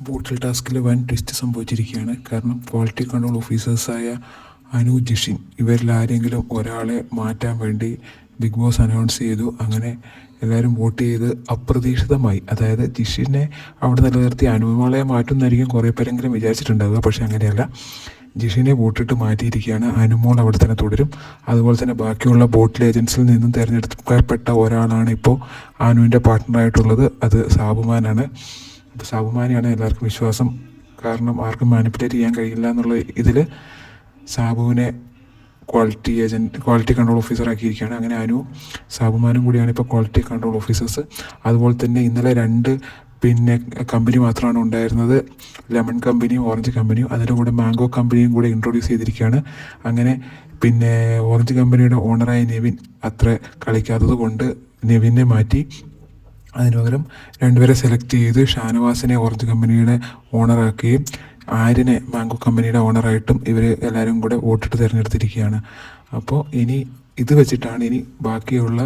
ബോട്ടിൽ ടാസ്കിൽ വൻ ട്വിസ്റ്റ് സംഭവിച്ചിരിക്കുകയാണ്. കാരണം ക്വാളിറ്റി കൺട്രോൾ ഓഫീസേഴ്സായ അനു, ജിഷിൻ ഇവരിൽ ആരെങ്കിലും ഒരാളെ മാറ്റാൻ വേണ്ടി ബിഗ് ബോസ് അനൗൺസ് ചെയ്തു. അങ്ങനെ എല്ലാവരും വോട്ട് ചെയ്ത് അപ്രതീക്ഷിതമായി, അതായത് ജിഷിനെ അവിടെ നിലനിർത്തി അനുമോളെ മാറ്റുന്നതായിരിക്കും കുറേ പേരെങ്കിലും വിചാരിച്ചിട്ടുണ്ടാവുക. പക്ഷേ അങ്ങനെയല്ല, ജിഷിനെ വോട്ടിട്ട് മാറ്റിയിരിക്കുകയാണ്. അനുമോൾ അവിടെ തന്നെ തുടരും. അതുപോലെ തന്നെ ബാക്കിയുള്ള ബോട്ടിൽ ഏജൻസിൽ നിന്നും തിരഞ്ഞെടുക്കപ്പെട്ട ഒരാളാണ് ഇപ്പോൾ അനുവിൻ്റെ പാർട്ട്ണറായിട്ടുള്ളത്. അത് സാബുമാനാണ്. അപ്പോൾ സാബുമാനെയാണ് എല്ലാവർക്കും വിശ്വാസം. കാരണം ആർക്കും മാനിപ്പുലേറ്റ് ചെയ്യാൻ കഴിയില്ല എന്നുള്ള ഇതിൽ സാബുവിനെ ക്വാളിറ്റി കൺട്രോൾ ഓഫീസർ ആക്കിയിരിക്കുകയാണ്. അങ്ങനെ അനുവും സാബുമാനും കൂടിയാണ് ഇപ്പോൾ ക്വാളിറ്റി കൺട്രോൾ ഓഫീസേഴ്സ്. അതുപോലെ തന്നെ ഇന്നലെ 2 കമ്പനി മാത്രമാണ് ഉണ്ടായിരുന്നത്, ലെമൺ കമ്പനിയും ഓറഞ്ച് കമ്പനിയും. അതിൻ്റെ കൂടെ മാംഗോ കമ്പനിയും കൂടെ ഇൻട്രൊഡ്യൂസ് ചെയ്തിരിക്കുകയാണ്. അങ്ങനെ ഓറഞ്ച് കമ്പനിയുടെ ഓണറായ നെവിൻ അത്ര കളിക്കാത്തത് കൊണ്ട് നെവിനെ മാറ്റി അതിന് പകരം 2 പേരെ സെലക്ട് ചെയ്ത് ഷാനവാസിനെ ഓറഞ്ച് കമ്പനിയുടെ ഓണറാക്കുകയും ആര്യനെ മാംഗോ കമ്പനിയുടെ ഓണറായിട്ടും ഇവർ എല്ലാവരും കൂടെ വോട്ടിട്ട് തിരഞ്ഞെടുത്തിരിക്കുകയാണ്. അപ്പോൾ ഇനി ഇത് വെച്ചിട്ടാണ് ഇനി ബാക്കിയുള്ള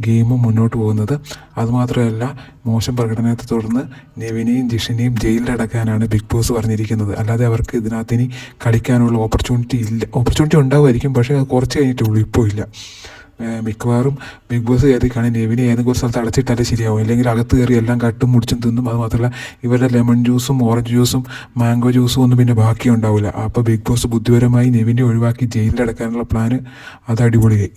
ഗെയിം മുന്നോട്ട് പോകുന്നത്. അതുമാത്രമല്ല, മോശം പ്രകടനത്തെ തുടർന്ന് നെവിനെയും ജിഷിനെയും ജയിലിലടക്കാനാണ് ബിഗ് ബോസ് പറഞ്ഞിരിക്കുന്നത്. അല്ലാതെ അവർക്ക് ഇതിനകത്ത് ഇനി കളിക്കാനുള്ള ഓപ്പർച്യൂണിറ്റി ഉണ്ടാവുമായിരിക്കും, പക്ഷേ അത് കുറച്ച് കഴിഞ്ഞിട്ടുള്ളൂ, ഇപ്പോൾ ഇല്ല. മിക്കവാറും ബിഗ് ബോസ് കയറിക്കാണെങ്കിൽ നെവിനെ ഏതെങ്കിലും ഒരു സ്ഥലത്ത് അടച്ചിട്ടാലേ ശരിയാവും. അല്ലെങ്കിൽ അകത്ത് കയറി എല്ലാം കട്ടും മുടിച്ചും തിന്നും. അതുമാത്രമല്ല, ഇവരുടെ ലെമൺ ജ്യൂസും ഓറഞ്ച് ജ്യൂസും മാംഗോ ജ്യൂസും ഒന്നും പിന്നെ ബാക്കി ഉണ്ടാവില്ല. അപ്പോൾ ബിഗ് ബോസ് ബുദ്ധിപരമായി നെവിനെ ഒഴിവാക്കി ജയിലിലടക്കാനുള്ള പ്ലാന് അത് അടിപൊളിയായി.